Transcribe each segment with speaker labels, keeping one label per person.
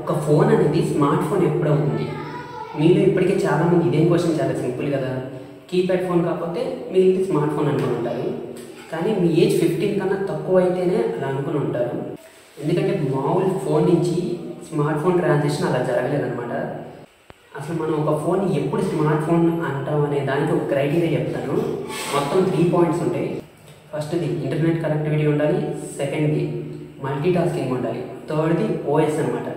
Speaker 1: ఒక ఫోన్ అనేది smart phone ఎప్పుడవుతుంది? మీలో ఇప్పటికే చాలామంది ఇదే క్వశ్చన్ చాలా సింపుల్ కదా, కీప్యాడ్ ఫోన్ కాకపోతే మీరు స్మార్ట్ ఫోన్ అనుకుని ఉంటారు. కానీ మీ ఏజ్ 15 కన్నా తక్కువ అయితేనే అలా అనుకుని ఉంటారు. ఎందుకంటే మామూలు ఫోన్ నుంచి స్మార్ట్ ఫోన్ ట్రాన్సిషన్ అలా జరగలేదన్నమాట. అసలు మనం ఒక ఫోన్ ఎప్పుడు స్మార్ట్ ఫోన్ అంటాం అనే దానికి ఒక క్రైటీరియా చెప్తాను. మొత్తం 3 పాయింట్స్ ఉంటాయి. ఫస్ట్ది ఇంటర్నెట్ కనెక్టివిటీ ఉండాలి, సెకండ్ది మల్టీ టాస్కింగ్ ఉండాలి, థర్డ్ది ఓఎస్ అనమాట.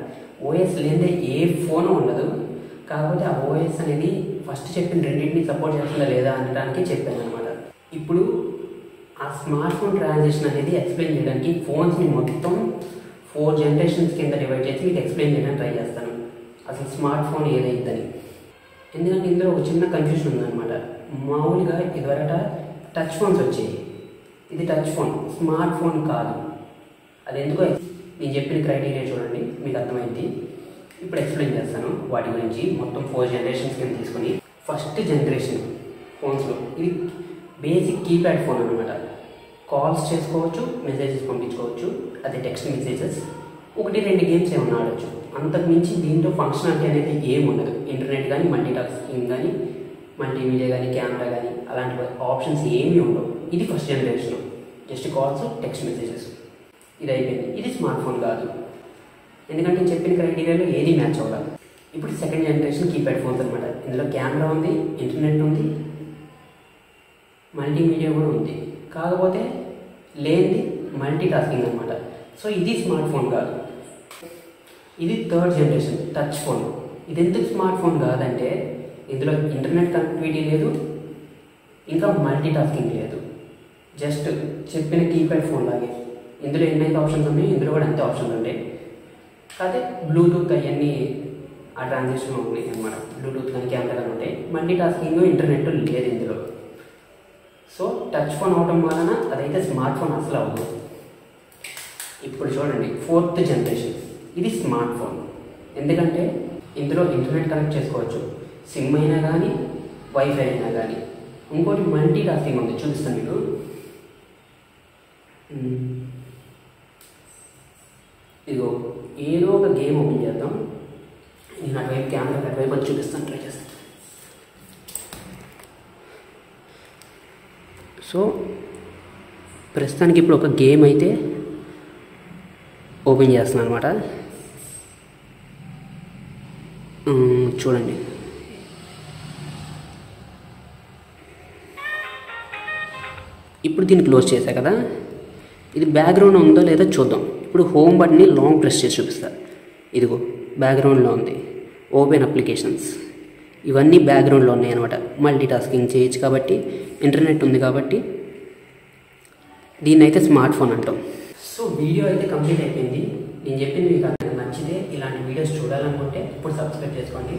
Speaker 1: ఓఎస్ లేదే ఏ ఫోన్ ఉండదు. కాకపోతే ఆ ఓఎస్ అనేది ఫస్ట్ చెప్పిన రెండింటిని సపోర్ట్ చేస్తుందా లేదా అనడానికి చెప్పాను అనమాట. ఇప్పుడు ఆ స్మార్ట్ ఫోన్ ట్రాన్సిషన్ అనేది ఎక్స్ప్లెయిన్ చేయడానికి ఫోన్స్ని మొత్తం 4 జనరేషన్స్ కింద డివైడ్ చేసి మీకు ఎక్స్ప్లెయిన్ చేయడానికి ట్రై చేస్తాను. అసలు స్మార్ట్ ఫోన్ ఏదైద్దని. ఎందుకంటే ఇందులో ఒక చిన్న కన్ఫ్యూషన్ ఉందన్నమాట. మామూలుగా ఇదివరట టచ్ ఫోన్స్ వచ్చాయి. ఇది టచ్ ఫోన్, స్మార్ట్ ఫోన్ కాదు. అది ఎందుకో నేను చెప్పిన క్రైటీరియా చూడండి, మీకు అర్థమైంది. ఇప్పుడు ఎక్స్ప్లెయిన్ చేస్తాను వాటి గురించి. మొత్తం 4 జనరేషన్స్ కింద తీసుకుని ఫస్ట్ జనరేషన్ ఫోన్స్లో ఇది బేసిక్ కీప్యాడ్ ఫోన్ అనమాట. కాల్స్ చేసుకోవచ్చు, మెసేజెస్ పంపించుకోవచ్చు, అది టెక్స్ట్ మెసేజెస్, 1-2 గేమ్స్ ఏమన్నా ఆడవచ్చు. అంతకుమించి దీంట్లో ఫంక్షనాలిటీ అనేది ఏమి ఉండదు. ఇంటర్నెట్ కానీ, మల్టీ టాస్కింగ్ కానీ, మల్టీమీడియా కానీ, కెమెరా కానీ అలాంటి ఆప్షన్స్ ఏమీ ఉండవు. ఇది first generation, just calls, text messages. ఇది అయిపోయింది. ఇది స్మార్ట్ ఫోన్ కాదు, ఎందుకంటే చెప్పిన క్రైటీరియాలో ఏది మ్యాచ్ అవ్వాలి. ఇప్పుడు సెకండ్ జనరేషన్ కీప్యాడ్ ఫోన్స్ అనమాట. ఇందులో కెమెరా ఉంది, ఇంటర్నెట్ ఉంది, మల్టీమీడియా కూడా ఉంది. కాకపోతే లేనిది మల్టీ టాస్కింగ్ అనమాట. సో ఇది స్మార్ట్ ఫోన్ కాదు. ఇది థర్డ్ జనరేషన్ టచ్ ఫోన్. ఇది ఎందుకు స్మార్ట్ ఫోన్ కాదంటే ఇందులో ఇంటర్నెట్ కనెక్టివిటీ లేదు, ఇంకా మల్టీ టాస్కింగ్ లేదు. జస్ట్ చెప్పిన కీప్యాడ్ ఫోన్ లాగే. ఇందులో ఎన్నైతే ఆప్షన్స్ ఉన్నాయి, ఇందులో కూడా అంతే ఆప్షన్స్ ఉంటాయి. కాకపోతే బ్లూటూత్ అవన్నీ ఆ ట్రాన్సాక్షన్ ఉన్నాయి అనమాట. బ్లూటూత్ కానీ, కెమెరా కానీ ఉంటాయి. మల్టీ టాస్కింగ్, ఇంటర్నెట్ లేదు ఇందులో. సో టచ్ ఫోన్ అవడం వలన అదైతే స్మార్ట్ ఫోన్ అసలు అవ్వదు. ఇప్పుడు చూడండి, ఫోర్త్ జనరేషన్. ఇది స్మార్ట్ ఫోన్. ఎందుకంటే ఇందులో ఇంటర్నెట్ కనెక్ట్ చేసుకోవచ్చు, సిమ్ అయినా కానీ, వైఫై అయినా కానీ. ఇంకోటి మల్టీ టాస్కింగ్ ఉంది, చూపిస్తాను మీకు. ఇదిగో ఏదో ఒక గేమ్ ఓపెన్ చేద్దాం. నేను అటువైపు కెమెరా అటువైపు వచ్చి చూపిస్తాను, ట్రై చేస్తాను. సో ప్రస్తుతానికి ఇప్పుడు ఒక గేమ్ అయితే ఓపెన్ చేస్తున్నాను అనమాట. చూడండి, ఇప్పుడు దీన్ని క్లోజ్ చేశా కదా. ఇది బ్యాక్గ్రౌండ్ ఉందో లేదో చూద్దాం. ఇప్పుడు హోమ్ బటన్ని లాంగ్ ప్రెస్ చేసి చూపిస్తా. ఇదిగో బ్యాక్గ్రౌండ్లో ఉంది. ఓపెన్ అప్లికేషన్స్ ఇవన్నీ బ్యాక్గ్రౌండ్లో ఉన్నాయి అనమాట. మల్టీ టాస్కింగ్ చేయొచ్చు కాబట్టి, ఇంటర్నెట్ ఉంది కాబట్టి దీన్ని అయితే స్మార్ట్ ఫోన్ అంటాం. సో వీడియో అయితే కంప్లీట్ అయిపోయింది. నేను చెప్పింది మీకు నచ్చితే ఇలాంటి వీడియోస్ చూడాలనుకుంటే ఇప్పుడు సబ్స్క్రైబ్ చేసుకోండి.